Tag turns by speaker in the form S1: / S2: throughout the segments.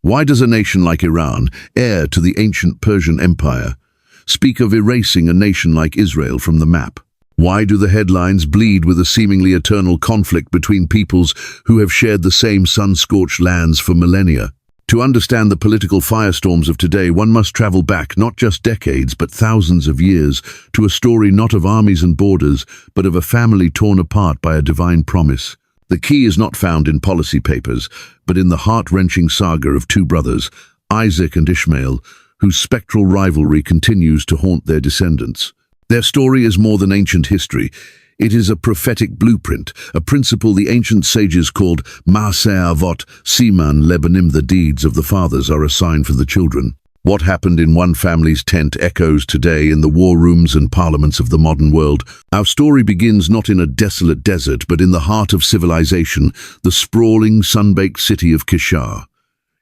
S1: Why does a nation like Iran, heir to the ancient Persian Empire, speak of erasing a nation like Israel from the map? Why do the headlines bleed with a seemingly eternal conflict between peoples who have shared the same sun-scorched lands for millennia? To understand the political firestorms of today, one must travel back not just decades but thousands of years to a story not of armies and borders, but of a family torn apart by a divine promise. The key is not found in policy papers, but in the heart-wrenching saga of two brothers, Isaac and Ishmael, whose spectral rivalry continues to haunt their descendants. Their story is more than ancient history. It is a prophetic blueprint, a principle the ancient sages called Ma'aseh Avot, Siman Lebanim. The deeds of the fathers are a sign for the children. What happened in one family's tent echoes today in the war rooms and parliaments of the modern world. Our story begins not in a desolate desert, but in the heart of civilization, the sprawling, sun-baked city of Kishar.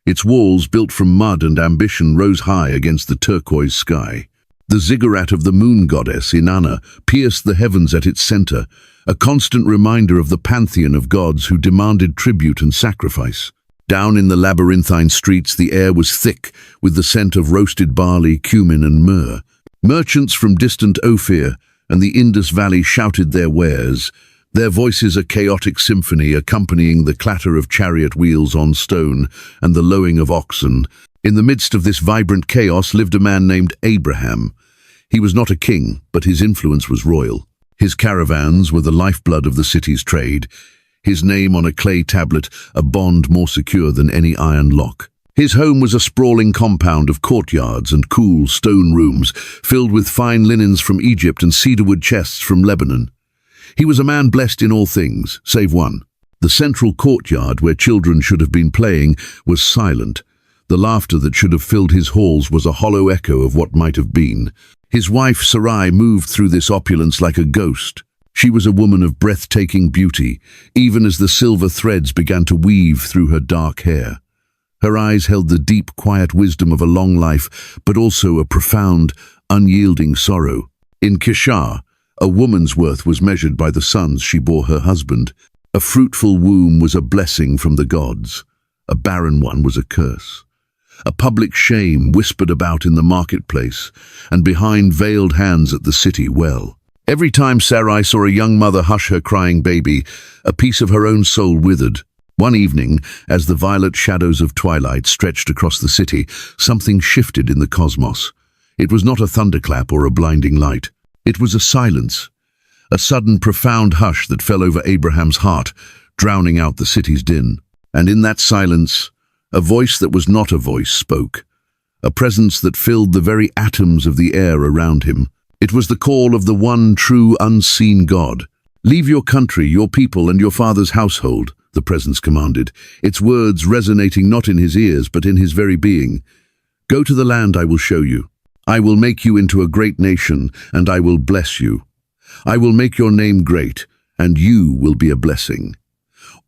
S1: Its walls, built from mud and ambition, rose high against the turquoise sky. The ziggurat of the moon goddess, Inanna, pierced the heavens at its center, a constant reminder of the pantheon of gods who demanded tribute and sacrifice. Down in the labyrinthine streets, the air was thick with the scent of roasted barley, cumin and myrrh. Merchants from distant Ophir and the Indus Valley shouted their wares, their voices a chaotic symphony accompanying the clatter of chariot wheels on stone and the lowing of oxen. In the midst of this vibrant chaos lived a man named Abraham. He was not a king, but his influence was royal. His caravans were the lifeblood of the city's trade. His name on a clay tablet, a bond more secure than any iron lock. His home was a sprawling compound of courtyards and cool stone rooms, filled with fine linens from Egypt and cedarwood chests from Lebanon. He was a man blessed in all things, save one. The central courtyard, where children should have been playing, was silent. The laughter that should have filled his halls was a hollow echo of what might have been. His wife Sarai moved through this opulence like a ghost. She was a woman of breathtaking beauty, even as the silver threads began to weave through her dark hair. Her eyes held the deep, quiet wisdom of a long life, but also a profound, unyielding sorrow. In Kishar, a woman's worth was measured by the sons she bore her husband. A fruitful womb was a blessing from the gods. A barren one was a curse. A public shame whispered about in the marketplace, and behind veiled hands at the city well. Every time Sarai saw a young mother hush her crying baby, a piece of her own soul withered. One evening, as the violet shadows of twilight stretched across the city, something shifted in the cosmos. It was not a thunderclap or a blinding light. It was a silence, a sudden profound hush that fell over Abraham's heart, drowning out the city's din. And in that silence, a voice that was not a voice spoke, a presence that filled the very atoms of the air around him. It was the call of the one true unseen God. "Leave your country, your people, and your father's household," the presence commanded, its words resonating not in his ears but in his very being. "Go to the land I will show you. I will make you into a great nation, and I will bless you. I will make your name great, and you will be a blessing.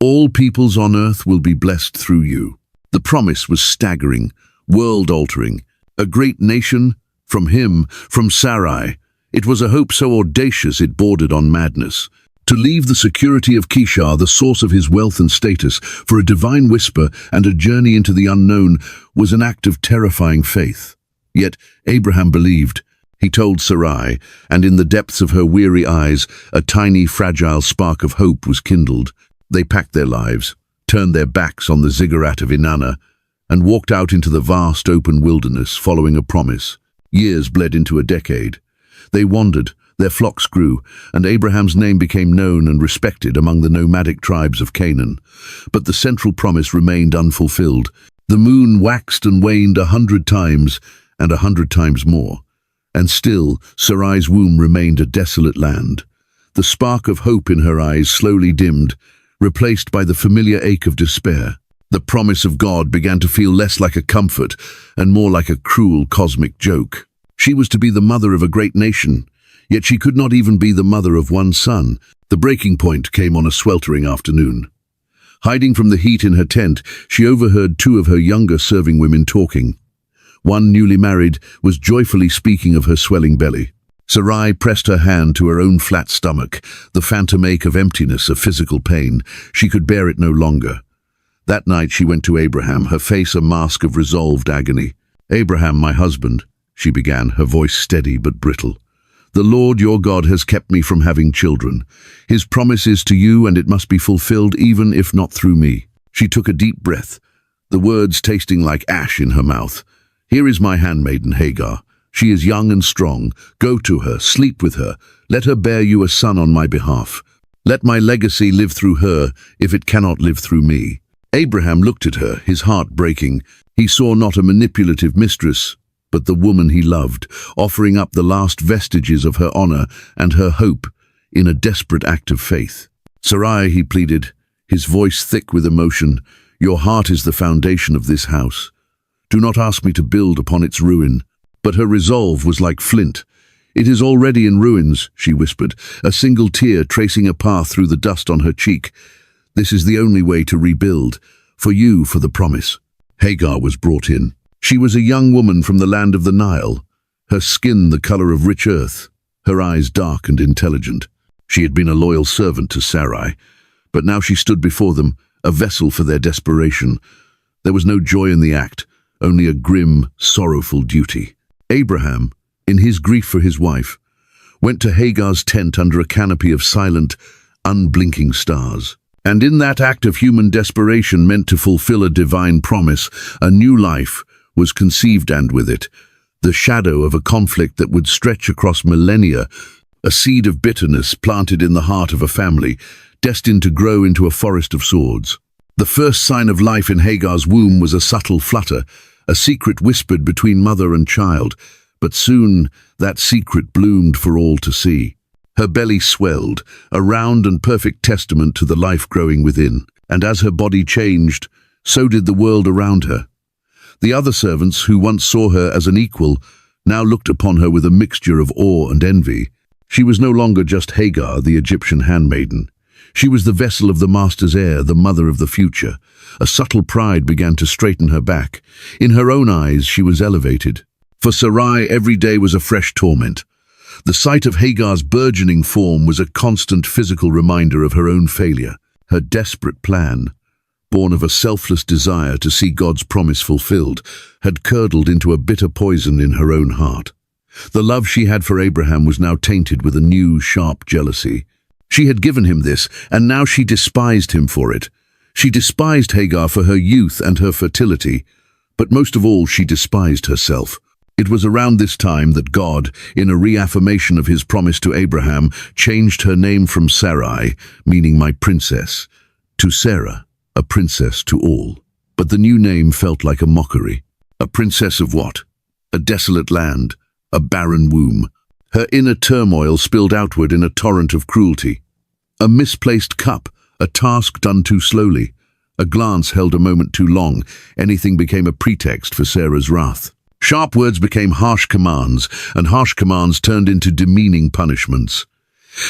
S1: All peoples on earth will be blessed through you." The promise was staggering, world-altering. A great nation? From him, from Sarai. It was a hope so audacious it bordered on madness. To leave the security of Kishar, the source of his wealth and status, for a divine whisper and a journey into the unknown was an act of terrifying faith. Yet Abraham believed. He told Sarai, and in the depths of her weary eyes, a tiny, fragile spark of hope was kindled. They packed their lives, turned their backs on the ziggurat of Inanna, and walked out into the vast open wilderness following a promise. Years bled into a decade. They wandered, their flocks grew, and Abraham's name became known and respected among the nomadic tribes of Canaan. But the central promise remained unfulfilled. The moon waxed and waned 100 times, and 100 times more. And still, Sarai's womb remained a desolate land. The spark of hope in her eyes slowly dimmed, replaced by the familiar ache of despair. The promise of God began to feel less like a comfort and more like a cruel cosmic joke. She was to be the mother of a great nation, yet she could not even be the mother of one son. The breaking point came on a sweltering afternoon. Hiding from the heat in her tent, she overheard two of her younger serving women talking. One, newly married, was joyfully speaking of her swelling belly. Sarai pressed her hand to her own flat stomach, the phantom ache of emptiness, of physical pain. She could bear it no longer. That night she went to Abraham, her face a mask of resolved agony. "Abraham, my husband," she began, her voice steady but brittle. "The Lord your God has kept me from having children. His promise is to you, and it must be fulfilled even if not through me." She took a deep breath, the words tasting like ash in her mouth. "Here is my handmaiden Hagar. She is young and strong. Go to her, sleep with her. Let her bear you a son on my behalf. Let my legacy live through her, if it cannot live through me." Abraham looked at her, his heart breaking. He saw not a manipulative mistress, but the woman he loved, offering up the last vestiges of her honor and her hope in a desperate act of faith. "Sarai," he pleaded, his voice thick with emotion, "your heart is the foundation of this house. Do not ask me to build upon its ruin." But her resolve was like flint. "It is already in ruins," she whispered, a single tear tracing a path through the dust on her cheek. "This is the only way to rebuild, for you, for the promise." Hagar was brought in. She was a young woman from the land of the Nile, her skin the color of rich earth, her eyes dark and intelligent. She had been a loyal servant to Sarai, but now she stood before them, a vessel for their desperation. There was no joy in the act, only a grim, sorrowful duty. Abraham, in his grief for his wife, went to Hagar's tent under a canopy of silent, unblinking stars. And in that act of human desperation meant to fulfill a divine promise, a new life was conceived, and with it, the shadow of a conflict that would stretch across millennia, a seed of bitterness planted in the heart of a family, destined to grow into a forest of swords. The first sign of life in Hagar's womb was a subtle flutter, a secret whispered between mother and child, but soon that secret bloomed for all to see. Her belly swelled, a round and perfect testament to the life growing within, and as her body changed, so did the world around her. The other servants, who once saw her as an equal, now looked upon her with a mixture of awe and envy. She was no longer just Hagar, the Egyptian handmaiden. She was the vessel of the master's heir, the mother of the future. A subtle pride began to straighten her back. In her own eyes, she was elevated. For Sarai, every day was a fresh torment. The sight of Hagar's burgeoning form was a constant physical reminder of her own failure. Her desperate plan, born of a selfless desire to see God's promise fulfilled, had curdled into a bitter poison in her own heart. The love she had for Abraham was now tainted with a new, sharp jealousy. She had given him this, and now she despised him for it. She despised Hagar for her youth and her fertility, but most of all she despised herself. It was around this time that God, in a reaffirmation of his promise to Abraham, changed her name from Sarai, meaning my princess, to Sarah, a princess to all. But the new name felt like a mockery. A princess of what? A desolate land, a barren womb. Her inner turmoil spilled outward in a torrent of cruelty. A misplaced cup, a task done too slowly. A glance held a moment too long. Anything became a pretext for Sarah's wrath. Sharp words became harsh commands, and harsh commands turned into demeaning punishments.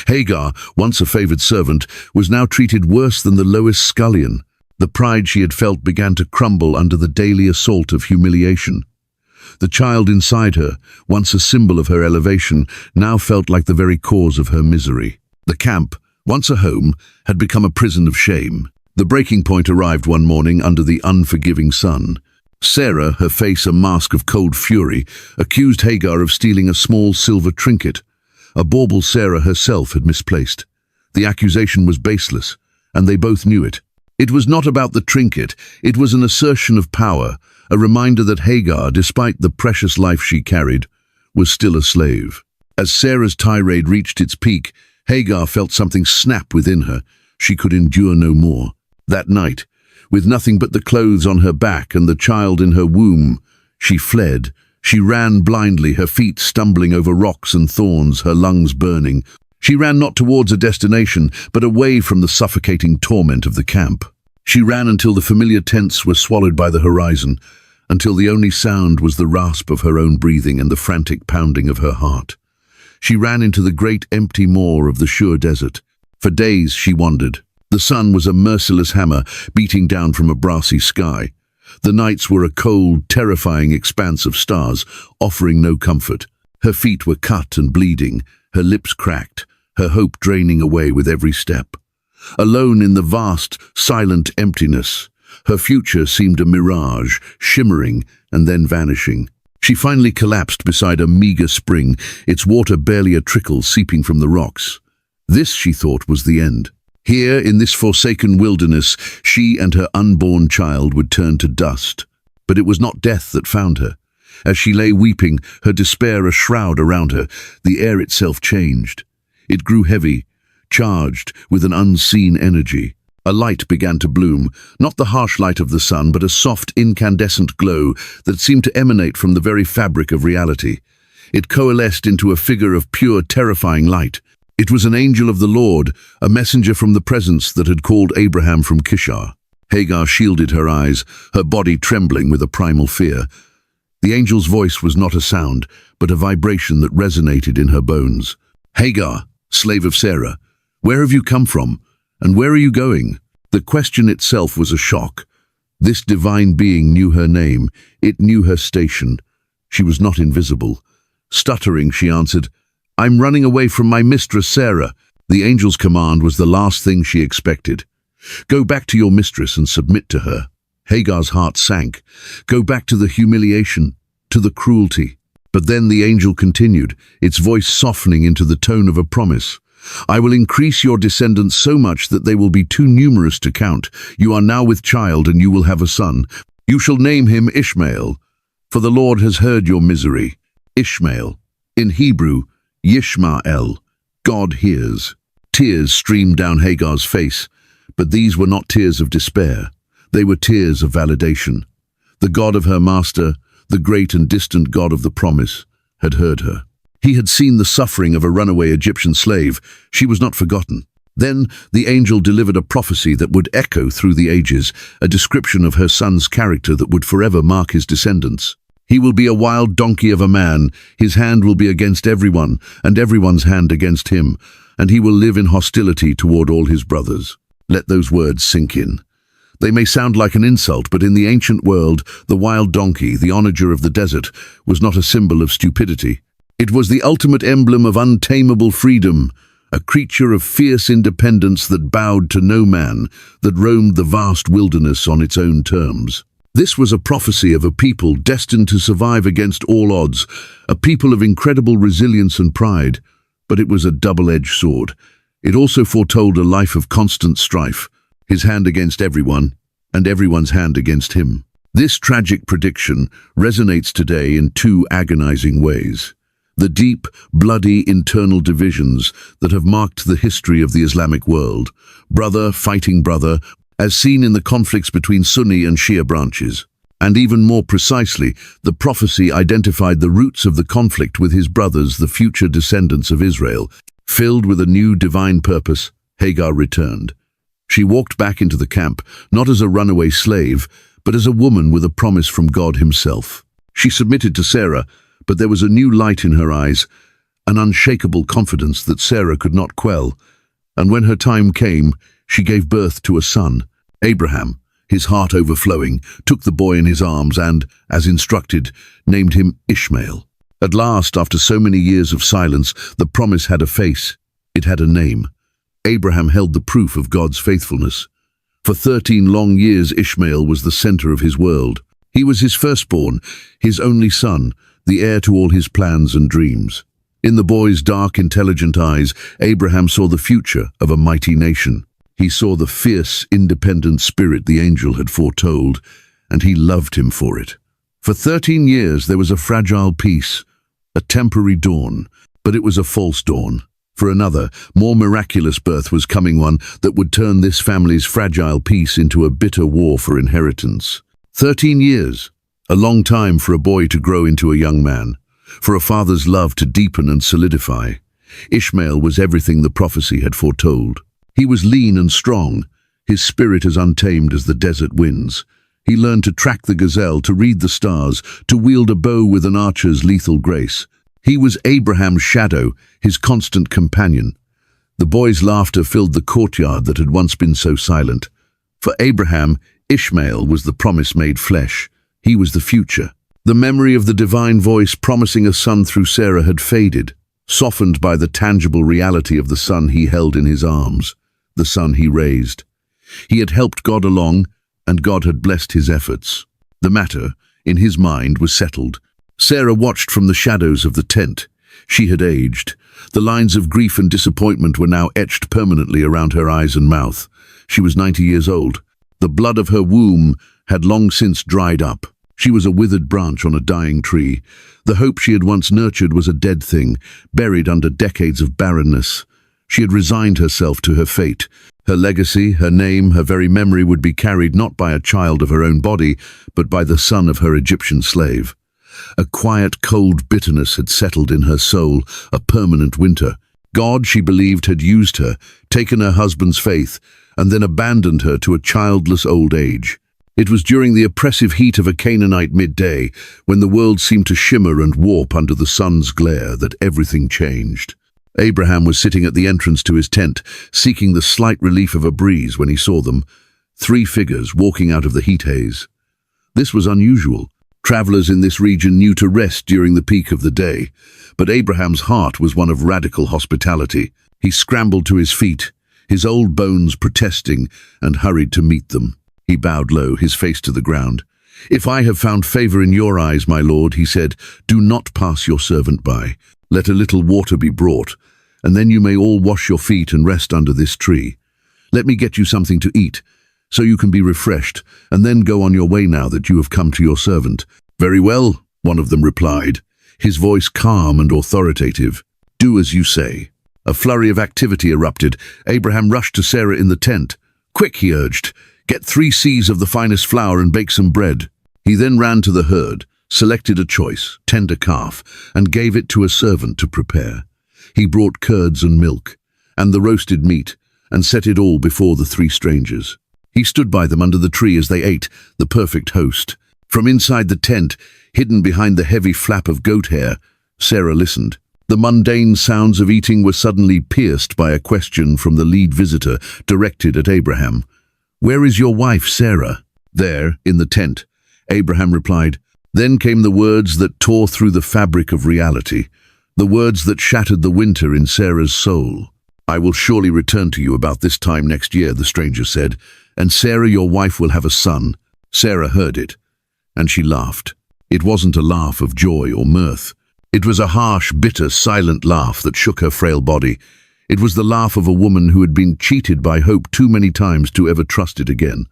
S1: Hagar, once a favored servant, was now treated worse than the lowest scullion. The pride she had felt began to crumble under the daily assault of humiliation. The child inside her, once a symbol of her elevation, now felt like the very cause of her misery. The camp, once a home, had become a prison of shame. The breaking point arrived one morning under the unforgiving sun. Sarah, her face a mask of cold fury, accused Hagar of stealing a small silver trinket, a bauble Sarah herself had misplaced. The accusation was baseless, and they both knew it. It was not about the trinket, it was an assertion of power, a reminder that Hagar, despite the precious life she carried, was still a slave. As Sarah's tirade reached its peak, Hagar felt something snap within her. She could endure no more. That night, with nothing but the clothes on her back and the child in her womb, she fled. She ran blindly, her feet stumbling over rocks and thorns, her lungs burning. She ran not towards a destination, but away from the suffocating torment of the camp. She ran until the familiar tents were swallowed by the horizon, until the only sound was the rasp of her own breathing and the frantic pounding of her heart. She ran into the great empty moor of the Shur desert. For days she wandered. The sun was a merciless hammer beating down from a brassy sky. The nights were a cold, terrifying expanse of stars, offering no comfort. Her feet were cut and bleeding, her lips cracked, her hope draining away with every step. Alone in the vast, silent emptiness, Her future seemed a mirage, shimmering and then vanishing. She finally collapsed beside a meager spring, its water barely a trickle seeping from the rocks. This, she thought, was the end. Here, in this forsaken wilderness, she and her unborn child would turn to dust. But it was not death that found her. As she lay weeping, her despair a shroud around her, the air itself changed. It grew heavy, charged with an unseen energy. A light began to bloom, not the harsh light of the sun, but a soft, incandescent glow that seemed to emanate from the very fabric of reality. It coalesced into a figure of pure, terrifying light. It was an angel of the Lord, a messenger from the presence that had called Abraham from Kishar. Hagar shielded her eyes, her body trembling with a primal fear. The angel's voice was not a sound, but a vibration that resonated in her bones. "Hagar, slave of Sarah, where have you come from, and where are you going?" The question itself was a shock. This divine being knew her name. It knew her station. She was not invisible. Stuttering, she answered, "I'm running away from my mistress Sarah." The angel's command was the last thing she expected. "Go back to your mistress and submit to her." Hagar's heart sank. Go back to the humiliation, to the cruelty. But then the angel continued, its voice softening into the tone of a promise. "I will increase your descendants so much that they will be too numerous to count. You are now with child, and you will have a son. You shall name him Ishmael, for the Lord has heard your misery." Ishmael, in Hebrew, Yishmael, God hears. Tears streamed down Hagar's face, but these were not tears of despair. They were tears of validation. The God of her master, the great and distant God of the promise, had heard her. He had seen the suffering of a runaway Egyptian slave. She was not forgotten. Then the angel delivered a prophecy that would echo through the ages, a description of her son's character that would forever mark his descendants. "He will be a wild donkey of a man. His hand will be against everyone, and everyone's hand against him, and he will live in hostility toward all his brothers." Let those words sink in. They may sound like an insult, but in the ancient world, the wild donkey, the onager of the desert, was not a symbol of stupidity. It was the ultimate emblem of untamable freedom, a creature of fierce independence that bowed to no man, that roamed the vast wilderness on its own terms. This was a prophecy of a people destined to survive against all odds, a people of incredible resilience and pride, but it was a double-edged sword. It also foretold a life of constant strife, his hand against everyone, and everyone's hand against him. This tragic prediction resonates today in two agonizing ways. The deep, bloody internal divisions that have marked the history of the Islamic world, brother fighting brother, as seen in the conflicts between Sunni and Shia branches. And even more precisely, the prophecy identified the roots of the conflict with his brothers, the future descendants of Israel. Filled with a new divine purpose, Hagar returned. She walked back into the camp, not as a runaway slave, but as a woman with a promise from God himself. She submitted to Sarah, but there was a new light in her eyes, an unshakable confidence that Sarah could not quell. And when her time came, she gave birth to a son. Abraham, his heart overflowing, took the boy in his arms and, as instructed, named him Ishmael. At last, after so many years of silence, the promise had a face. It had a name. Abraham held the proof of God's faithfulness. For 13 long years, Ishmael was the center of his world. He was his firstborn, his only son, the heir to all his plans and dreams. In the boy's dark, intelligent eyes, Abraham saw the future of a mighty nation. He saw the fierce, independent spirit the angel had foretold, and he loved him for it. For 13 years there was a fragile peace, a temporary dawn, but it was a false dawn. For another, more miraculous birth was coming, one that would turn this family's fragile peace into a bitter war for inheritance. 13 years, a long time for a boy to grow into a young man, for a father's love to deepen and solidify. Ishmael was everything the prophecy had foretold. He was lean and strong, his spirit as untamed as the desert winds. He learned to track the gazelle, to read the stars, to wield a bow with an archer's lethal grace. He was Abraham's shadow, his constant companion. The boy's laughter filled the courtyard that had once been so silent. For Abraham, Ishmael was the promise made flesh. He was the future. The memory of the divine voice promising a son through Sarah had faded, softened by the tangible reality of the son he held in his arms, the son he raised. He had helped God along, and God had blessed his efforts. The matter, in his mind, was settled. Sarah watched from the shadows of the tent. She had aged. The lines of grief and disappointment were now etched permanently around her eyes and mouth. She was 90 years old. The blood of her womb had long since dried up. She was a withered branch on a dying tree. The hope she had once nurtured was a dead thing, buried under decades of barrenness. She had resigned herself to her fate. Her legacy, her name, her very memory would be carried not by a child of her own body, but by the son of her Egyptian slave. A quiet, cold bitterness had settled in her soul, a permanent winter. God, she believed, had used her, taken her husband's faith, and then abandoned her to a childless old age. It was during the oppressive heat of a Canaanite midday, when the world seemed to shimmer and warp under the sun's glare, that everything changed. Abraham was sitting at the entrance to his tent, seeking the slight relief of a breeze when he saw them, 3 figures walking out of the heat haze. This was unusual. Travelers in this region knew to rest during the peak of the day, but Abraham's heart was one of radical hospitality. He scrambled to his feet, his old bones protesting, and hurried to meet them. He bowed low, his face to the ground. "If I have found favor in your eyes, my lord," he said, "do not pass your servant by. Let a little water be brought, and then you may all wash your feet and rest under this tree. Let me get you something to eat, so you can be refreshed, and then go on your way now that you have come to your servant." "Very well," one of them replied, his voice calm and authoritative. "Do as you say." A flurry of activity erupted. Abraham rushed to Sarah in the tent. "Quick," he urged, "get 3 seahs of the finest flour and bake some bread." He then ran to the herd, selected a choice, tender calf, and gave it to a servant to prepare. He brought curds and milk, and the roasted meat, and set it all before the 3 strangers. He stood by them under the tree as they ate, the perfect host. From inside the tent, hidden behind the heavy flap of goat hair, Sarah listened. The mundane sounds of eating were suddenly pierced by a question from the lead visitor, directed at Abraham. "Where is your wife, Sarah?" "There, in the tent," Abraham replied. Then came the words that tore through the fabric of reality, the words that shattered the winter in Sarah's soul. "I will surely return to you about this time next year," the stranger said, "and Sarah, your wife, will have a son." Sarah heard it, and she laughed. It wasn't a laugh of joy or mirth. It was a harsh, bitter, silent laugh that shook her frail body. It was the laugh of a woman who had been cheated by hope too many times to ever trust it again.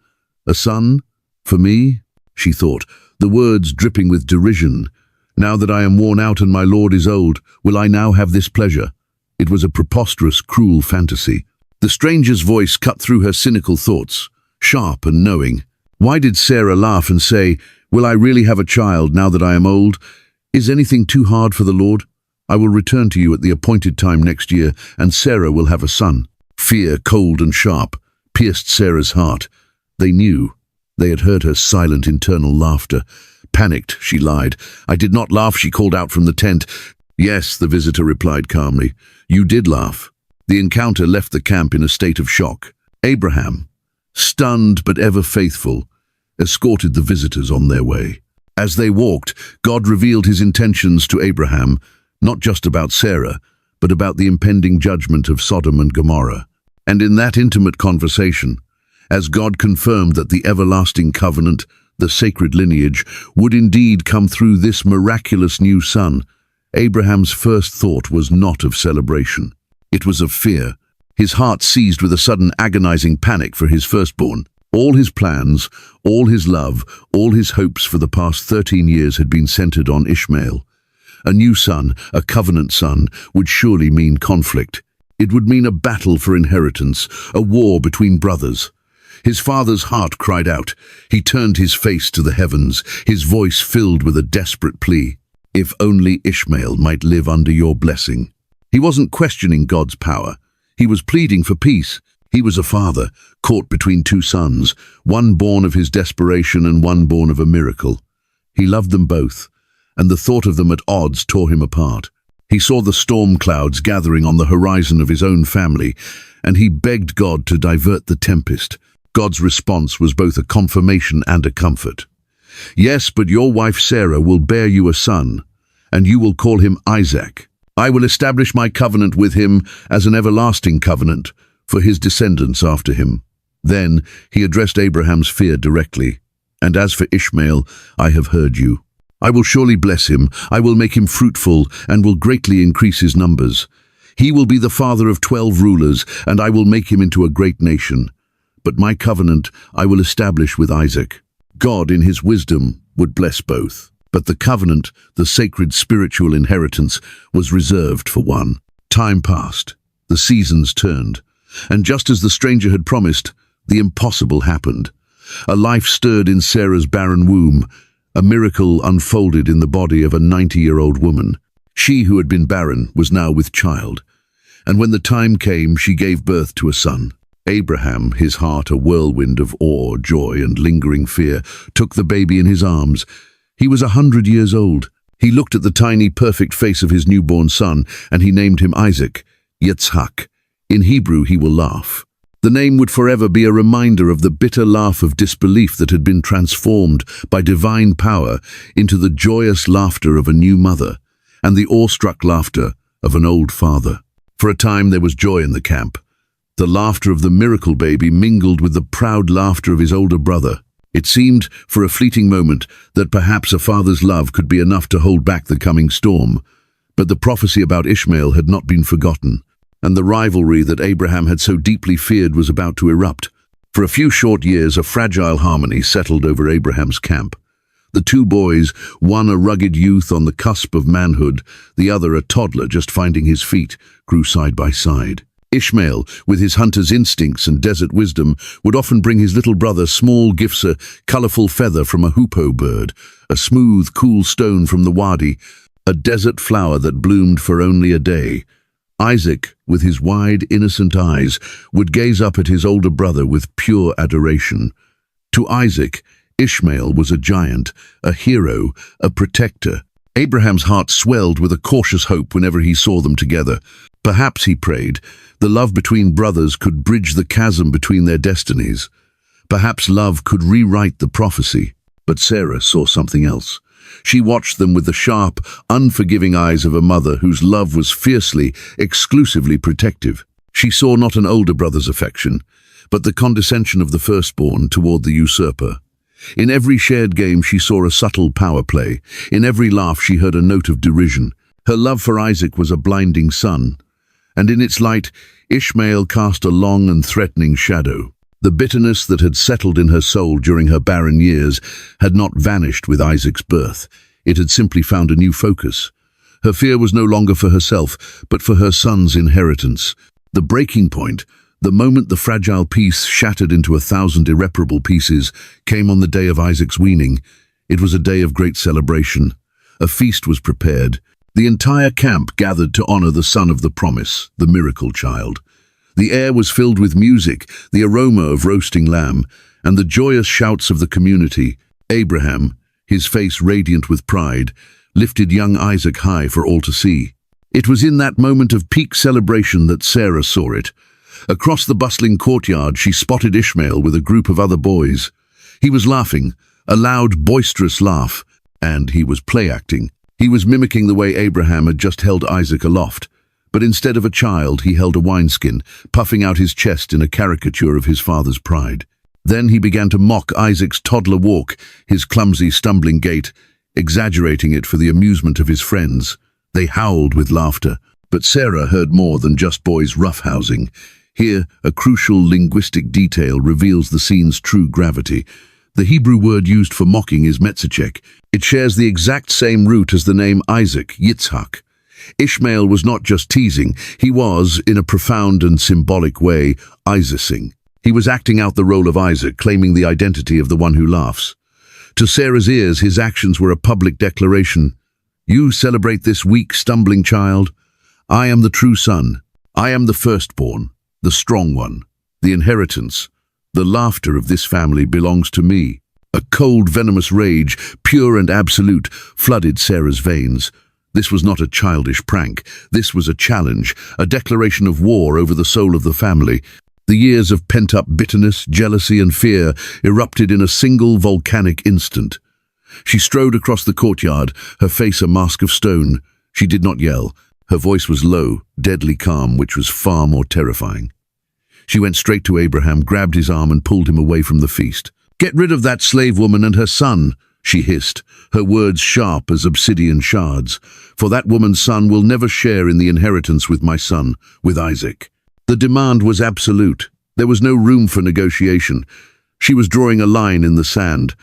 S1: "A son? For me?" she thought, the words dripping with derision. "Now that I am worn out and my lord is old, will I now have this pleasure?" It was a preposterous, cruel fantasy. The stranger's voice cut through her cynical thoughts, sharp and knowing. Why did Sarah laugh and say, "Will I really have a child now that I am old? Is anything too hard for the Lord? I will return to you at the appointed time next year, and Sarah will have a son." Fear, cold and sharp, pierced Sarah's heart. They knew. They had heard her silent internal laughter. Panicked, she lied. "I did not laugh," she called out from the tent. "Yes," the visitor replied calmly. "You did laugh." The encounter left the camp in a state of shock. Abraham, stunned but ever faithful, escorted the visitors on their way. As they walked, God revealed his intentions to Abraham, not just about Sarah, but about the impending judgment of Sodom and Gomorrah. And in that intimate conversation, as God confirmed that the everlasting covenant, the sacred lineage, would indeed come through this miraculous new son, Abraham's first thought was not of celebration. It was of fear. His heart seized with a sudden agonizing panic for his firstborn. All his plans, all his love, all his hopes for the past 13 years had been centered on Ishmael. A new son, a covenant son, would surely mean conflict. It would mean a battle for inheritance, a war between brothers. His father's heart cried out. He turned his face to the heavens, his voice filled with a desperate plea. "If only Ishmael might live under your blessing." He wasn't questioning God's power. He was pleading for peace. He was a father, caught between 2 sons, one born of his desperation and one born of a miracle. He loved them both, and the thought of them at odds tore him apart. He saw the storm clouds gathering on the horizon of his own family, and he begged God to divert the tempest. God's response was both a confirmation and a comfort. "Yes, but your wife Sarah will bear you a son, and you will call him Isaac. I will establish my covenant with him as an everlasting covenant for his descendants after him." Then he addressed Abraham's fear directly. "And as for Ishmael, I have heard you. I will surely bless him, I will make him fruitful, and will greatly increase his numbers. He will be the father of 12 rulers, and I will make him into a great nation. But my covenant I will establish with Isaac." God, in his wisdom, would bless both. But the covenant, the sacred spiritual inheritance, was reserved for one. Time passed. The seasons turned. And just as the stranger had promised, the impossible happened. A life stirred in Sarah's barren womb. A miracle unfolded in the body of a 90-year-old woman. She who had been barren was now with child. And when the time came, she gave birth to a son. Abraham, his heart a whirlwind of awe, joy, and lingering fear, took the baby in his arms. He was 100 years old. He looked at the tiny, perfect face of his newborn son, and he named him Isaac, Yitzhak. In Hebrew, he will laugh. The name would forever be a reminder of the bitter laugh of disbelief that had been transformed by divine power into the joyous laughter of a new mother, and the awestruck laughter of an old father. For a time there was joy in the camp. The laughter of the miracle baby mingled with the proud laughter of his older brother. It seemed, for a fleeting moment, that perhaps a father's love could be enough to hold back the coming storm. But the prophecy about Ishmael had not been forgotten, and the rivalry that Abraham had so deeply feared was about to erupt. For a few short years, a fragile harmony settled over Abraham's camp. The two boys, one a rugged youth on the cusp of manhood, the other a toddler just finding his feet, grew side by side. Ishmael, with his hunter's instincts and desert wisdom, would often bring his little brother small gifts, a colourful feather from a hoopoe bird, a smooth, cool stone from the wadi, a desert flower that bloomed for only a day. Isaac, with his wide, innocent eyes, would gaze up at his older brother with pure adoration. To Isaac, Ishmael was a giant, a hero, a protector. Abraham's heart swelled with a cautious hope whenever he saw them together. Perhaps, he prayed, the love between brothers could bridge the chasm between their destinies. Perhaps love could rewrite the prophecy. But Sarah saw something else. She watched them with the sharp, unforgiving eyes of a mother whose love was fiercely, exclusively protective. She saw not an older brother's affection, but the condescension of the firstborn toward the usurper. In every shared game she saw a subtle power play. In every laugh she heard a note of derision. Her love for Isaac was a blinding sun, and in its light, Ishmael cast a long and threatening shadow. The bitterness that had settled in her soul during her barren years had not vanished with Isaac's birth. It had simply found a new focus. Her fear was no longer for herself, but for her son's inheritance. The breaking point, the moment the fragile piece shattered into 1,000 irreparable pieces, came on the day of Isaac's weaning. It was a day of great celebration. A feast was prepared. The entire camp gathered to honor the son of the promise, the miracle child. The air was filled with music, the aroma of roasting lamb, and the joyous shouts of the community. Abraham, his face radiant with pride, lifted young Isaac high for all to see. It was in that moment of peak celebration that Sarah saw it. Across the bustling courtyard, she spotted Ishmael with a group of other boys. He was laughing, a loud, boisterous laugh, and he was play-acting. He was mimicking the way Abraham had just held Isaac aloft, but instead of a child, he held a wineskin, puffing out his chest in a caricature of his father's pride. Then he began to mock Isaac's toddler walk, his clumsy, stumbling gait, exaggerating it for the amusement of his friends. They howled with laughter, but Sarah heard more than just boys roughhousing. Here, a crucial linguistic detail reveals the scene's true gravity. The Hebrew word used for mocking is metzachek. It shares the exact same root as the name Isaac, Yitzhak. Ishmael was not just teasing, he was, in a profound and symbolic way, Isaacing. He was acting out the role of Isaac, claiming the identity of the one who laughs. To Sarah's ears, his actions were a public declaration. You celebrate this weak, stumbling child? I am the true son. I am the firstborn, the strong one, the inheritance. The laughter of this family belongs to me. A cold, venomous rage, pure and absolute, flooded Sarah's veins. This was not a childish prank. This was a challenge, a declaration of war over the soul of the family. The years of pent-up bitterness, jealousy, and fear erupted in a single volcanic instant. She strode across the courtyard, her face a mask of stone. She did not yell. Her voice was low, deadly calm, which was far more terrifying. She went straight to Abraham, grabbed his arm and pulled him away from the feast. "Get rid of that slave woman and her son," she hissed, her words sharp as obsidian shards. "For that woman's son will never share in the inheritance with my son, with Isaac." The demand was absolute. There was no room for negotiation. She was drawing a line in the sand,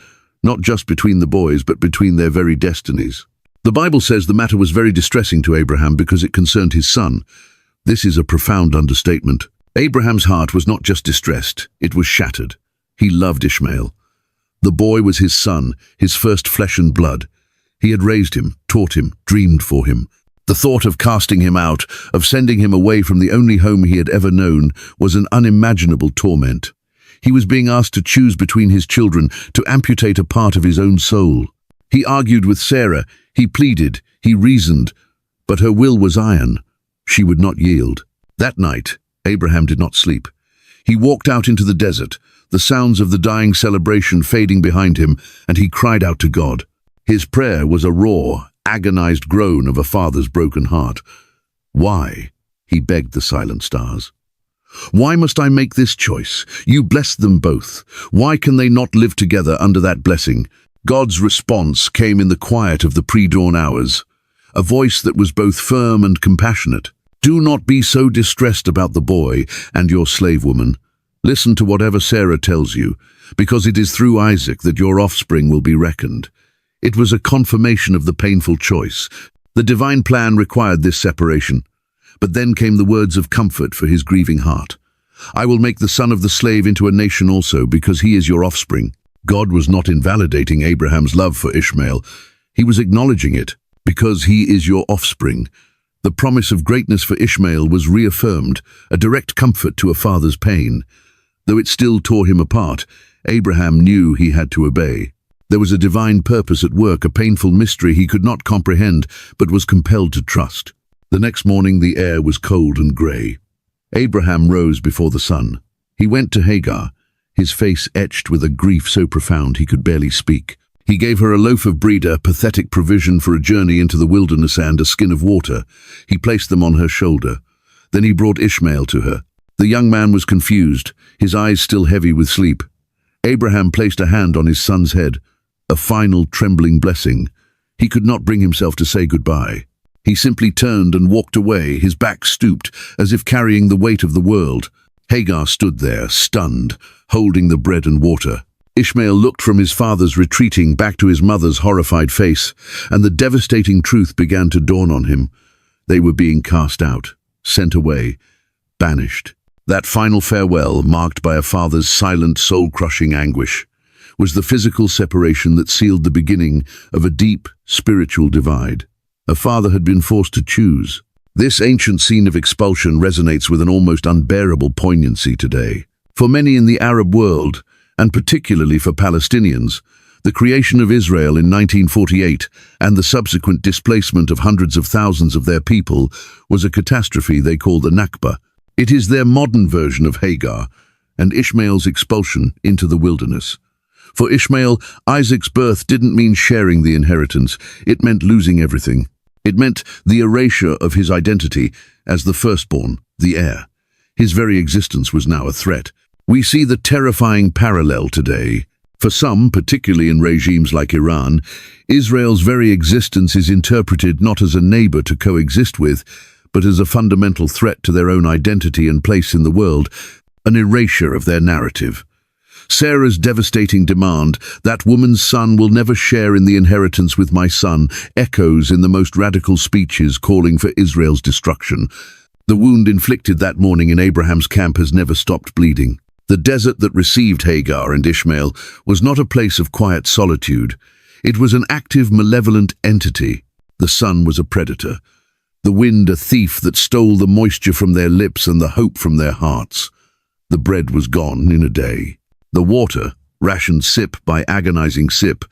S1: not just between the boys, but between their very destinies. The Bible says the matter was very distressing to Abraham because it concerned his son. This is a profound understatement. Abraham's heart was not just distressed, it was shattered. He loved Ishmael. The boy was his son, his first flesh and blood. He had raised him, taught him, dreamed for him. The thought of casting him out, of sending him away from the only home he had ever known, was an unimaginable torment. He was being asked to choose between his children, to amputate a part of his own soul. He argued with Sarah, he pleaded, he reasoned, but her will was iron. She would not yield. That night, Abraham did not sleep. He walked out into the desert, the sounds of the dying celebration fading behind him, and he cried out to God. His prayer was a raw, agonized groan of a father's broken heart. "Why?" he begged the silent stars. "Why must I make this choice? You blessed them both. Why can they not live together under that blessing?" God's response came in the quiet of the pre-dawn hours, a voice that was both firm and compassionate. "Do not be so distressed about the boy and your slave woman. Listen to whatever Sarah tells you, because it is through Isaac that your offspring will be reckoned." It was a confirmation of the painful choice. The divine plan required this separation. But then came the words of comfort for his grieving heart. "I will make the son of the slave into a nation also, because he is your offspring." God was not invalidating Abraham's love for Ishmael. He was acknowledging it, because he is your offspring. The promise of greatness for Ishmael was reaffirmed, a direct comfort to a father's pain. Though it still tore him apart, Abraham knew he had to obey. There was a divine purpose at work, a painful mystery he could not comprehend, but was compelled to trust. The next morning the air was cold and grey. Abraham rose before the sun. He went to Hagar, his face etched with a grief so profound he could barely speak. He gave her a loaf of bread, a pathetic provision for a journey into the wilderness, and a skin of water. He placed them on her shoulder. Then he brought Ishmael to her. The young man was confused, his eyes still heavy with sleep. Abraham placed a hand on his son's head, a final trembling blessing. He could not bring himself to say goodbye. He simply turned and walked away, his back stooped, as if carrying the weight of the world. Hagar stood there, stunned, holding the bread and water. Ishmael looked from his father's retreating back to his mother's horrified face, and the devastating truth began to dawn on him. They were being cast out, sent away, banished. That final farewell, marked by a father's silent, soul-crushing anguish, was the physical separation that sealed the beginning of a deep, spiritual divide. A father had been forced to choose. This ancient scene of expulsion resonates with an almost unbearable poignancy today. For many in the Arab world, and particularly for Palestinians, the creation of Israel in 1948 and the subsequent displacement of hundreds of thousands of their people was a catastrophe they call the Nakba. It is their modern version of Hagar and Ishmael's expulsion into the wilderness. For Ishmael, Isaac's birth didn't mean sharing the inheritance, it meant losing everything. It meant the erasure of his identity as the firstborn, the heir. His very existence was now a threat. We see the terrifying parallel today. For some, particularly in regimes like Iran, Israel's very existence is interpreted not as a neighbor to coexist with, but as a fundamental threat to their own identity and place in the world, an erasure of their narrative. Sarah's devastating demand, "That woman's son will never share in the inheritance with my son," echoes in the most radical speeches calling for Israel's destruction. The wound inflicted that morning in Abraham's camp has never stopped bleeding. The desert that received Hagar and Ishmael was not a place of quiet solitude. It was an active, malevolent entity. The sun was a predator. The wind a thief that stole the moisture from their lips and the hope from their hearts. The bread was gone in a day. The water, rationed sip by agonizing sip,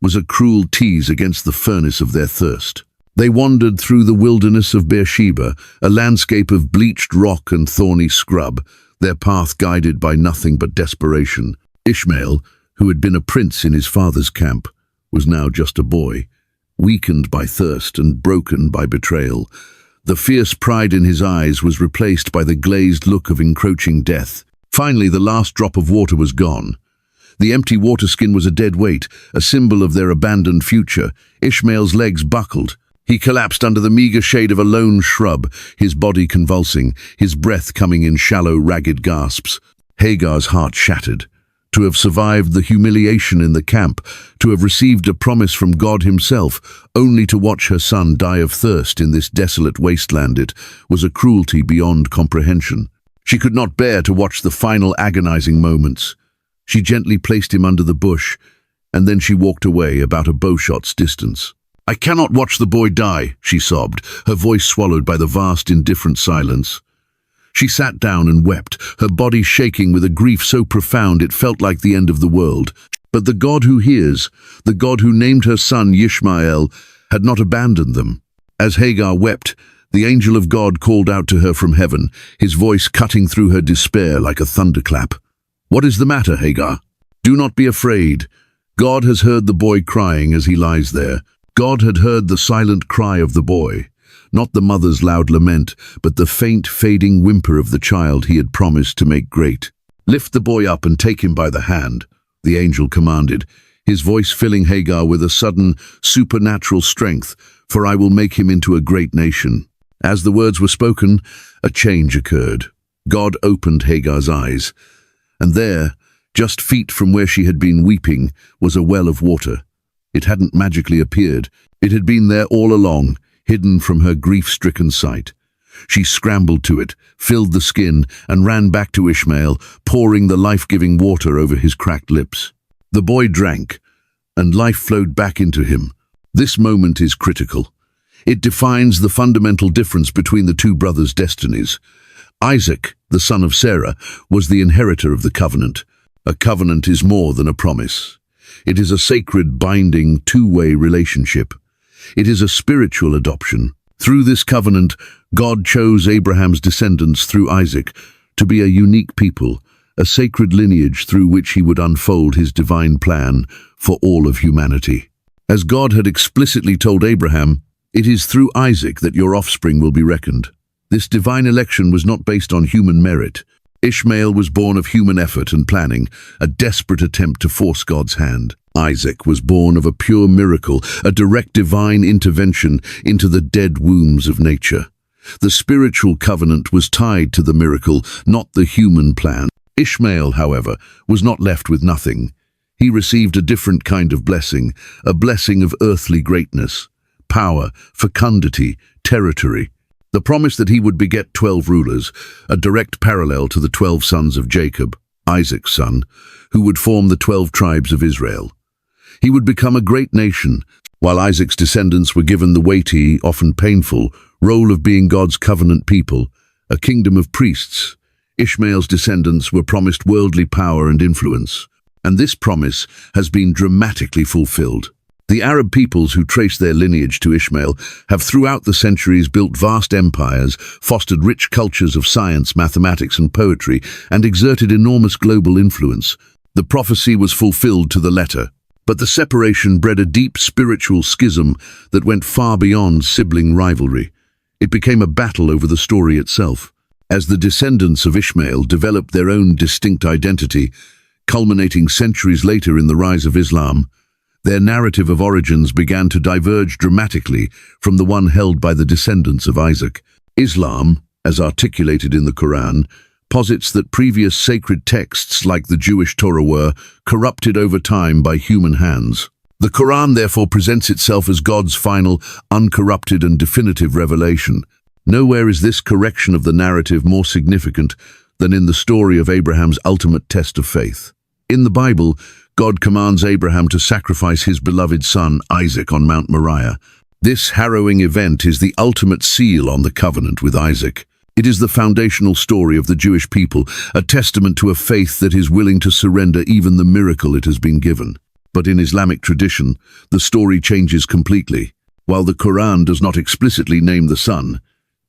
S1: was a cruel tease against the furnace of their thirst. They wandered through the wilderness of Beersheba, a landscape of bleached rock and thorny scrub, their path guided by nothing but desperation. Ishmael, who had been a prince in his father's camp, was now just a boy, weakened by thirst and broken by betrayal. The fierce pride in his eyes was replaced by the glazed look of encroaching death. Finally, the last drop of water was gone. The empty water skin was a dead weight, a symbol of their abandoned future. Ishmael's legs buckled. He collapsed under the meager shade of a lone shrub, his body convulsing, his breath coming in shallow, ragged gasps. Hagar's heart shattered. To have survived the humiliation in the camp, to have received a promise from God himself, only to watch her son die of thirst in this desolate wasteland, it was a cruelty beyond comprehension. She could not bear to watch the final agonizing moments. She gently placed him under the bush, and then she walked away about a bowshot's distance. "I cannot watch the boy die," she sobbed, her voice swallowed by the vast, indifferent silence. She sat down and wept, her body shaking with a grief so profound it felt like the end of the world. But the God who hears, the God who named her son Ishmael, had not abandoned them. As Hagar wept, the angel of God called out to her from heaven, his voice cutting through her despair like a thunderclap. "What is the matter, Hagar? Do not be afraid. God has heard the boy crying as he lies there." God had heard the silent cry of the boy, not the mother's loud lament, but the faint, fading whimper of the child he had promised to make great. "Lift the boy up and take him by the hand," the angel commanded, his voice filling Hagar with a sudden, supernatural strength, "for I will make him into a great nation." As the words were spoken, a change occurred. God opened Hagar's eyes, and there, just feet from where she had been weeping, was a well of water. It hadn't magically appeared. It had been there all along, hidden from her grief-stricken sight. She scrambled to it, filled the skin, and ran back to Ishmael, pouring the life-giving water over his cracked lips. The boy drank, and life flowed back into him. This moment is critical. It defines the fundamental difference between the two brothers' destinies. Isaac, the son of Sarah, was the inheritor of the covenant. A covenant is more than a promise. It is a sacred, binding, two-way relationship. It is a spiritual adoption. Through this covenant, God chose Abraham's descendants through Isaac to be a unique people, a sacred lineage through which he would unfold his divine plan for all of humanity. As God had explicitly told Abraham, "It is through Isaac that your offspring will be reckoned." This divine election was not based on human merit. Ishmael was born of human effort and planning, a desperate attempt to force God's hand. Isaac was born of a pure miracle, a direct divine intervention into the dead wombs of nature. The spiritual covenant was tied to the miracle, not the human plan. Ishmael, however, was not left with nothing. He received a different kind of blessing, a blessing of earthly greatness, power, fecundity, territory. The promise that he would beget 12 rulers, a direct parallel to the 12 sons of Jacob, Isaac's son, who would form the 12 tribes of Israel. He would become a great nation, while Isaac's descendants were given the weighty, often painful, role of being God's covenant people, a kingdom of priests. Ishmael's descendants were promised worldly power and influence, and this promise has been dramatically fulfilled. The Arab peoples who trace their lineage to Ishmael have throughout the centuries built vast empires, fostered rich cultures of science, mathematics and poetry, and exerted enormous global influence. The prophecy was fulfilled to the letter. But the separation bred a deep spiritual schism that went far beyond sibling rivalry. It became a battle over the story itself. As the descendants of Ishmael developed their own distinct identity, culminating centuries later in the rise of Islam, their narrative of origins began to diverge dramatically from the one held by the descendants of Isaac. Islam, as articulated in the Quran, posits that previous sacred texts like the Jewish Torah were corrupted over time by human hands. The Quran therefore presents itself as God's final, uncorrupted and definitive revelation. Nowhere is this correction of the narrative more significant than in the story of Abraham's ultimate test of faith. In the Bible, God commands Abraham to sacrifice his beloved son, Isaac, on Mount Moriah. This harrowing event is the ultimate seal on the covenant with Isaac. It is the foundational story of the Jewish people, a testament to a faith that is willing to surrender even the miracle it has been given. But in Islamic tradition, the story changes completely. While the Quran does not explicitly name the son,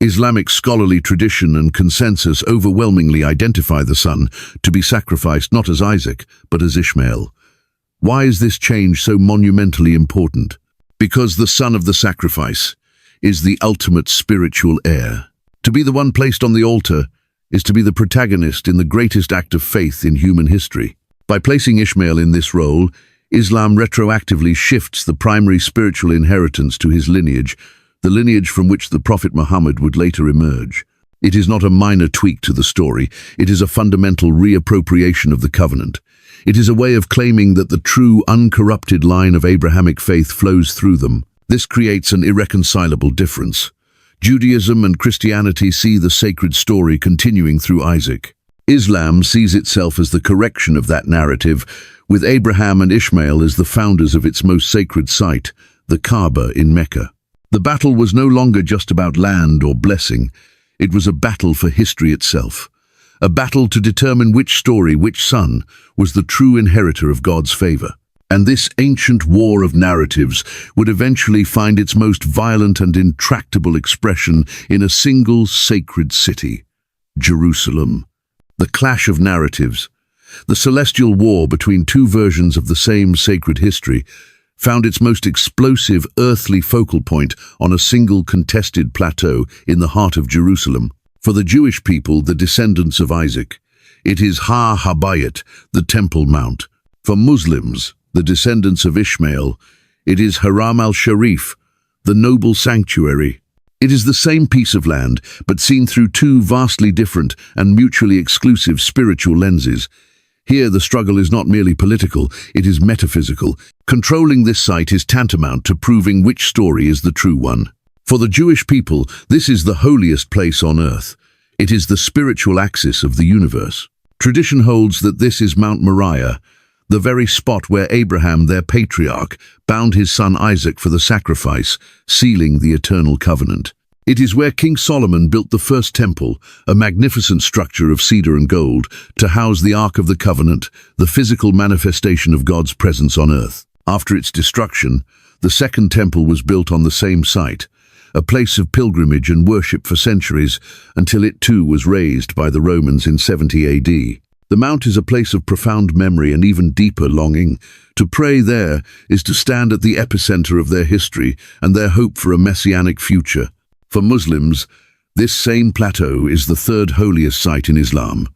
S1: Islamic scholarly tradition and consensus overwhelmingly identify the son to be sacrificed not as Isaac, but as Ishmael. Why is this change so monumentally important? Because the son of the sacrifice, is the ultimate spiritual heir. To be the one placed on the altar is to be the protagonist in the greatest act of faith in human history. By placing Ishmael in this role, Islam retroactively shifts the primary spiritual inheritance to his lineage, the lineage from which the Prophet Muhammad would later emerge. It is not a minor tweak to the story, it is a fundamental reappropriation of the covenant. It is a way of claiming that the true, uncorrupted line of Abrahamic faith flows through them. This creates an irreconcilable difference. Judaism and Christianity see the sacred story continuing through Isaac. Islam sees itself as the correction of that narrative, with Abraham and Ishmael as the founders of its most sacred site, the Kaaba in Mecca. The battle was no longer just about land or blessing. It was a battle for history itself. A battle to determine which story, which son, was the true inheritor of God's favor. And this ancient war of narratives would eventually find its most violent and intractable expression in a single sacred city, Jerusalem. The clash of narratives, the celestial war between two versions of the same sacred history, found its most explosive earthly focal point on a single contested plateau in the heart of Jerusalem. For the Jewish people, the descendants of Isaac, it is Har Habayit, the Temple Mount. For Muslims, the descendants of Ishmael, it is Haram al-Sharif, the noble sanctuary. It is the same piece of land, but seen through two vastly different and mutually exclusive spiritual lenses. Here the struggle is not merely political, it is metaphysical. Controlling this site is tantamount to proving which story is the true one. For the Jewish people, this is the holiest place on earth. It is the spiritual axis of the universe. Tradition holds that this is Mount Moriah, the very spot where Abraham, their patriarch, bound his son Isaac for the sacrifice, sealing the eternal covenant. It is where King Solomon built the first temple, a magnificent structure of cedar and gold, to house the Ark of the Covenant, the physical manifestation of God's presence on earth. After its destruction, the second temple was built on the same site, a place of pilgrimage and worship for centuries, until it too was razed by the Romans in 70 AD. The mount is a place of profound memory and even deeper longing. To pray there is to stand at the epicenter of their history and their hope for a messianic future. For Muslims, this same plateau is the third holiest site in Islam.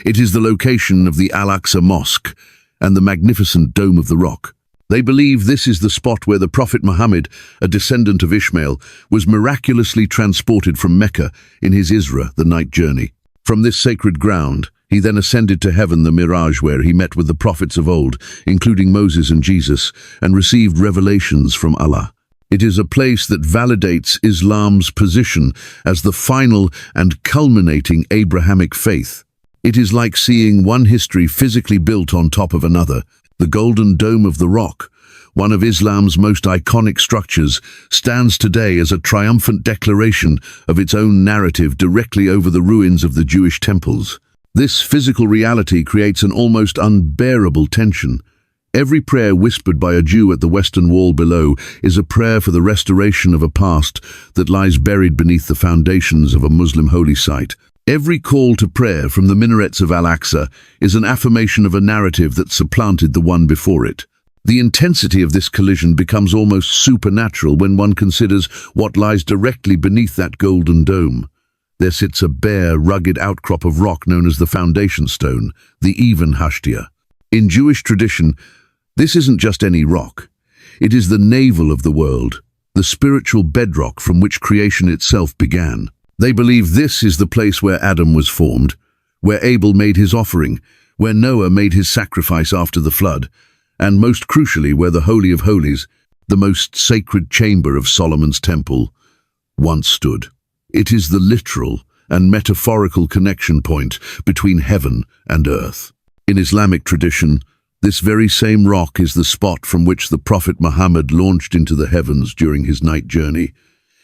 S1: It is the location of the Al-Aqsa Mosque and the magnificent Dome of the Rock. They believe this is the spot where the Prophet Muhammad, a descendant of Ishmael, was miraculously transported from Mecca in his Isra, the night journey. From this sacred ground, he then ascended to heaven, the Miraj, where he met with the prophets of old, including Moses and Jesus, and received revelations from Allah. It is a place that validates Islam's position as the final and culminating Abrahamic faith. It is like seeing one history physically built on top of another. The Golden Dome of the Rock, one of Islam's most iconic structures, stands today as a triumphant declaration of its own narrative directly over the ruins of the Jewish temples. This physical reality creates an almost unbearable tension. Every prayer whispered by a Jew at the Western Wall below is a prayer for the restoration of a past that lies buried beneath the foundations of a Muslim holy site. Every call to prayer from the minarets of Al-Aqsa is an affirmation of a narrative that supplanted the one before it. The intensity of this collision becomes almost supernatural when one considers what lies directly beneath that golden dome. There sits a bare, rugged outcrop of rock known as the foundation stone, the Even Hashtia. In Jewish tradition, this isn't just any rock. It is the navel of the world, the spiritual bedrock from which creation itself began. They believe this is the place where Adam was formed, where Abel made his offering, where Noah made his sacrifice after the flood, and most crucially where the Holy of Holies, the most sacred chamber of Solomon's temple, once stood. It is the literal and metaphorical connection point between heaven and earth. In Islamic tradition, this very same rock is the spot from which the Prophet Muhammad launched into the heavens during his night journey.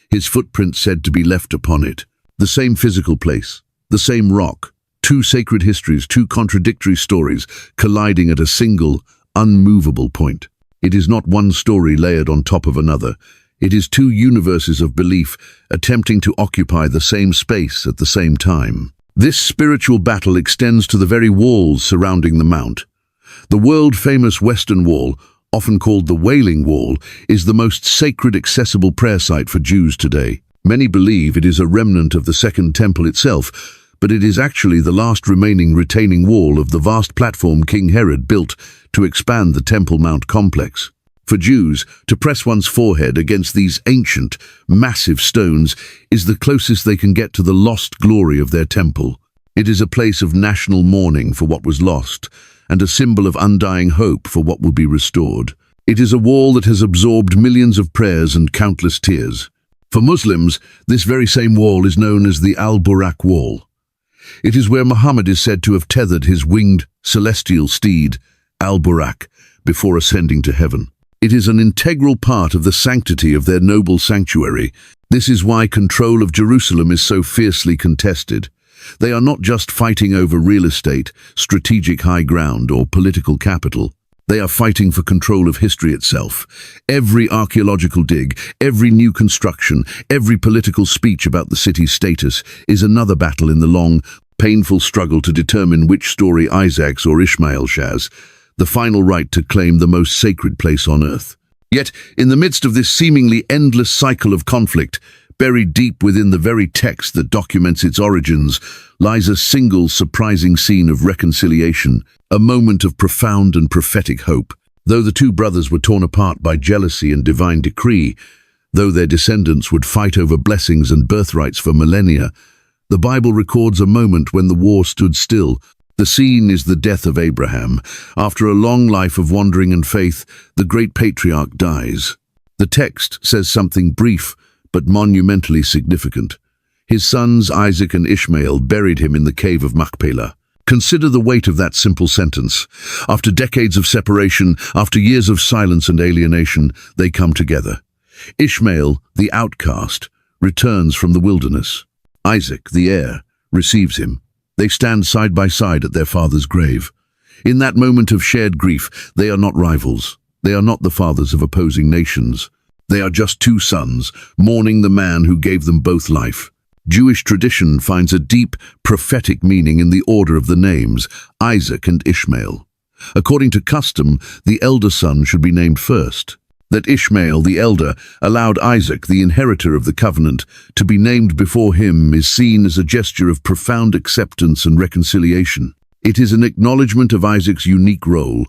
S1: His footprint said to be left upon it. The same physical place, the same rock, two sacred histories, two contradictory stories colliding at a single, unmovable point. It is not one story layered on top of another. It is two universes of belief attempting to occupy the same space at the same time. This spiritual battle extends to the very walls surrounding the mount. The world-famous Western Wall, often called the Wailing Wall, is the most sacred accessible prayer site for Jews today. Many believe it is a remnant of the Second Temple itself, but it is actually the last remaining retaining wall of the vast platform King Herod built to expand the Temple Mount complex. For Jews, to press one's forehead against these ancient, massive stones is the closest they can get to the lost glory of their temple. It is a place of national mourning for what was lost, and a symbol of undying hope for what will be restored. It is a wall that has absorbed millions of prayers and countless tears. For Muslims, this very same wall is known as the Al-Buraq Wall. It is where Muhammad is said to have tethered his winged celestial steed, Al-Buraq, before ascending to heaven. It is an integral part of the sanctity of their noble sanctuary. This is why control of Jerusalem is so fiercely contested. They are not just fighting over real estate, strategic high ground, or political capital. They are fighting for control of history itself. Every archaeological dig, every new construction, every political speech about the city's status is another battle in the long, painful struggle to determine which story Isaac's or Ishmael shares, the final right to claim the most sacred place on earth. Yet, in the midst of this seemingly endless cycle of conflict, buried deep within the very text that documents its origins, lies a single surprising scene of reconciliation, a moment of profound and prophetic hope. Though the two brothers were torn apart by jealousy and divine decree, though their descendants would fight over blessings and birthrights for millennia, the Bible records a moment when the war stood still. The scene is the death of Abraham. After a long life of wandering and faith, the great patriarch dies. The text says something brief but monumentally significant. His sons Isaac and Ishmael buried him in the cave of Machpelah. Consider the weight of that simple sentence. After decades of separation, after years of silence and alienation, they come together. Ishmael, the outcast, returns from the wilderness. Isaac, the heir, receives him. They stand side by side at their father's grave. In that moment of shared grief, they are not rivals. They are not the fathers of opposing nations. They are just two sons, mourning the man who gave them both life. Jewish tradition finds a deep, prophetic meaning in the order of the names, Isaac and Ishmael. According to custom, the elder son should be named first. That Ishmael, the elder, allowed Isaac, the inheritor of the covenant, to be named before him is seen as a gesture of profound acceptance and reconciliation. It is an acknowledgement of Isaac's unique role.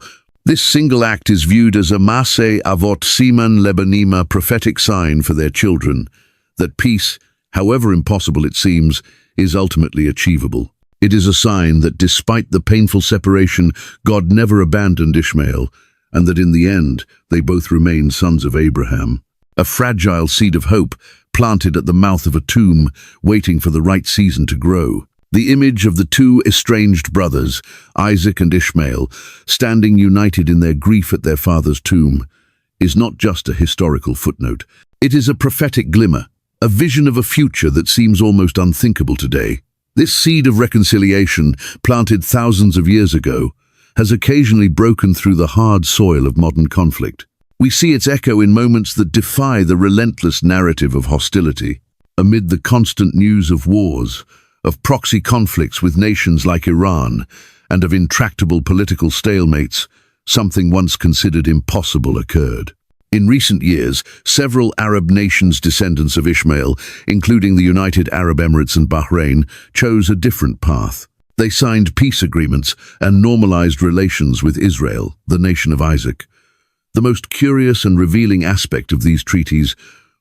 S1: This single act is viewed as a Maaseh Avot Siman Lebanima prophetic sign for their children, that peace, however impossible it seems, is ultimately achievable. It is a sign that despite the painful separation, God never abandoned Ishmael, and that in the end, they both remain sons of Abraham. A fragile seed of hope planted at the mouth of a tomb, waiting for the right season to grow. The image of the two estranged brothers, Isaac and Ishmael, standing united in their grief at their father's tomb, is not just a historical footnote. It is a prophetic glimmer, a vision of a future that seems almost unthinkable today. This seed of reconciliation, planted thousands of years ago, has occasionally broken through the hard soil of modern conflict. We see its echo in moments that defy the relentless narrative of hostility. Amid the constant news of wars, of proxy conflicts with nations like Iran, and of intractable political stalemates, something once considered impossible occurred. In recent years, several Arab nations descendants of Ishmael, including the United Arab Emirates and Bahrain, chose a different path. They signed peace agreements and normalized relations with Israel, the nation of Isaac. The most curious and revealing aspect of these treaties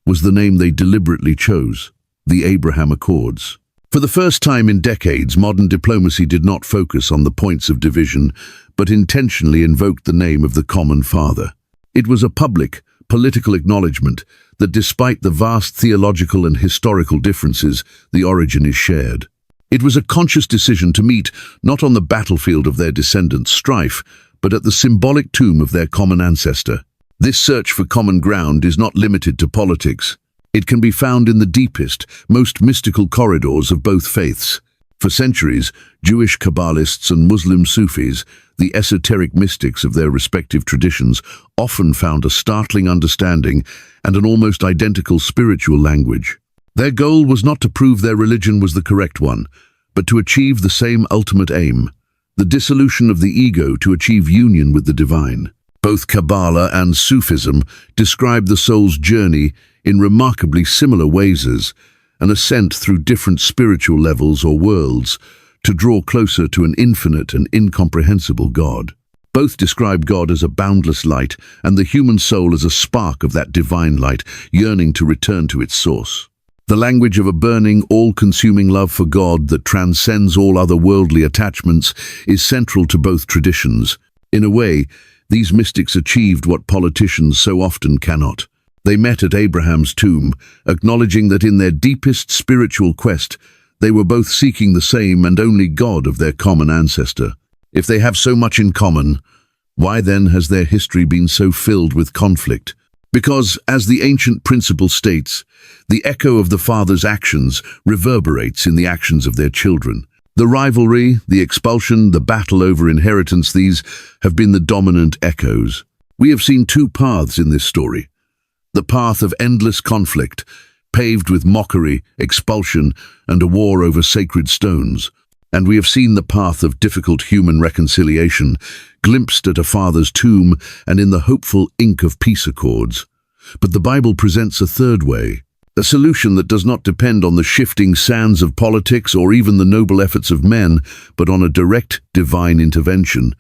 S1: was the name they deliberately chose, the Abraham Accords. For the first time in decades, modern diplomacy did not focus on the points of division, but intentionally invoked the name of the common father. It was a public, political acknowledgement that despite the vast theological and historical differences, the origin is shared. It was a conscious decision to meet not on the battlefield of their descendants' strife, but at the symbolic tomb of their common ancestor. This search for common ground is not limited to politics. It can be found in the deepest, most mystical corridors of both faiths. For centuries, Jewish Kabbalists and Muslim Sufis, the esoteric mystics of their respective traditions, often found a startling understanding and an almost identical spiritual language. Their goal was not to prove their religion was the correct one, but to achieve the same ultimate aim, the dissolution of the ego to achieve union with the divine. Both Kabbalah and Sufism describe the soul's journey in remarkably similar ways as an ascent through different spiritual levels or worlds to draw closer to an infinite and incomprehensible God. Both describe God as a boundless light and the human soul as a spark of that divine light, yearning to return to its source. The language of a burning, all-consuming love for God that transcends all other worldly attachments is central to both traditions. In a way, these mystics achieved what politicians so often cannot. They met at Abraham's tomb, acknowledging that in their deepest spiritual quest, they were both seeking the same and only God of their common ancestor. If they have so much in common, why then has their history been so filled with conflict? Because, as the ancient principle states, the echo of the father's actions reverberates in the actions of their children. The rivalry, the expulsion, the battle over inheritance, these have been the dominant echoes. We have seen two paths in this story. The path of endless conflict, paved with mockery, expulsion, and a war over sacred stones. And we have seen the path of difficult human reconciliation, glimpsed at a father's tomb and in the hopeful ink of peace accords. But the Bible presents a third way, a solution that does not depend on the shifting sands of politics or even the noble efforts of men, but on a direct divine intervention.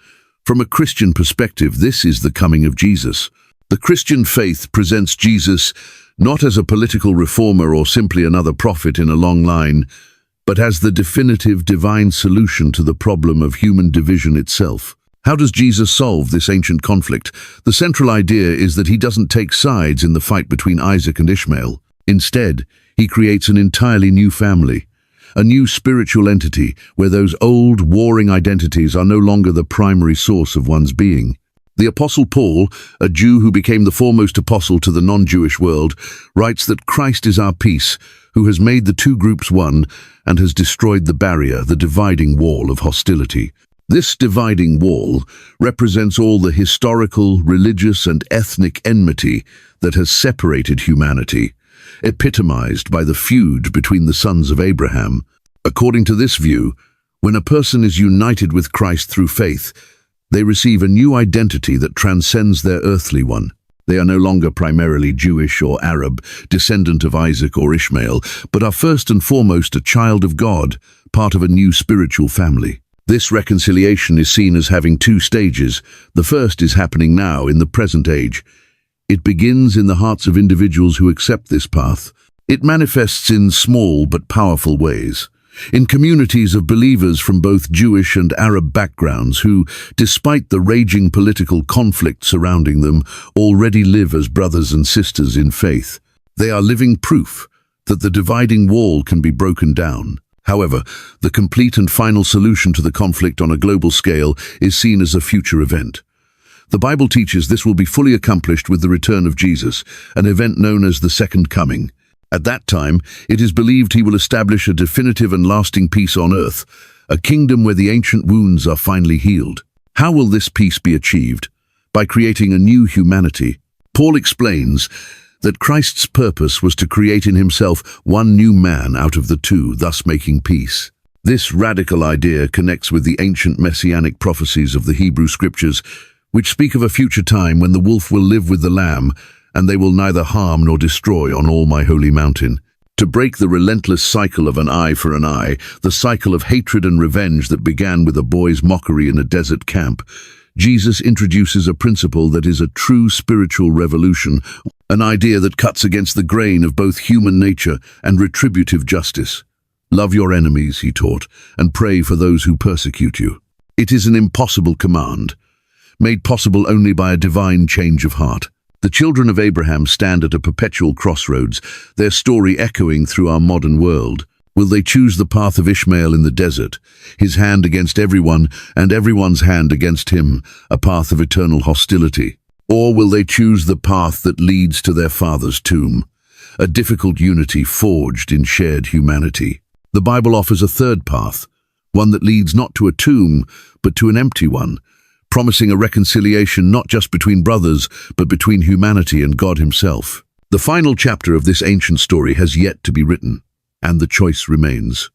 S1: From a Christian perspective, this is the coming of Jesus. The Christian faith presents Jesus not as a political reformer or simply another prophet in a long line, but as the definitive divine solution to the problem of human division itself. How does Jesus solve this ancient conflict? The central idea is that he doesn't take sides in the fight between Isaac and Ishmael. Instead, he creates an entirely new family, a new spiritual entity where those old, warring identities are no longer the primary source of one's being. The Apostle Paul, a Jew who became the foremost apostle to the non-Jewish world, writes that Christ is our peace, who has made the two groups one and has destroyed the barrier, the dividing wall of hostility. This dividing wall represents all the historical, religious, and ethnic enmity that has separated humanity, epitomized by the feud between the sons of Abraham. According to this view, when a person is united with Christ through faith, they receive a new identity that transcends their earthly one. They are no longer primarily Jewish or Arab, descendant of Isaac or Ishmael, but are first and foremost a child of God, part of a new spiritual family. This reconciliation is seen as having two stages. The first is happening now in the present age. It begins in the hearts of individuals who accept this path. It manifests in small but powerful ways. In communities of believers from both Jewish and Arab backgrounds who, despite the raging political conflict surrounding them, already live as brothers and sisters in faith. They are living proof that the dividing wall can be broken down. However, the complete and final solution to the conflict on a global scale is seen as a future event. The Bible teaches this will be fully accomplished with the return of Jesus, an event known as the Second Coming. At that time, it is believed he will establish a definitive and lasting peace on earth, a kingdom where the ancient wounds are finally healed. How will this peace be achieved? By creating a new humanity. Paul explains that Christ's purpose was to create in himself one new man out of the two, thus making peace. This radical idea connects with the ancient messianic prophecies of the Hebrew scriptures, which speak of a future time when the wolf will live with the lamb, and they will neither harm nor destroy on all my holy mountain. To break the relentless cycle of an eye for an eye, the cycle of hatred and revenge that began with a boy's mockery in a desert camp, Jesus introduces a principle that is a true spiritual revolution, an idea that cuts against the grain of both human nature and retributive justice. Love your enemies, he taught, and pray for those who persecute you. It is an impossible command, made possible only by a divine change of heart. The children of Abraham stand at a perpetual crossroads, their story echoing through our modern world. Will they choose the path of Ishmael in the desert, his hand against everyone and everyone's hand against him, a path of eternal hostility? Or will they choose the path that leads to their father's tomb, a difficult unity forged in shared humanity? The Bible offers a third path, one that leads not to a tomb, but to an empty one, promising a reconciliation not just between brothers, but between humanity and God himself. The final chapter of this ancient story has yet to be written, and the choice remains.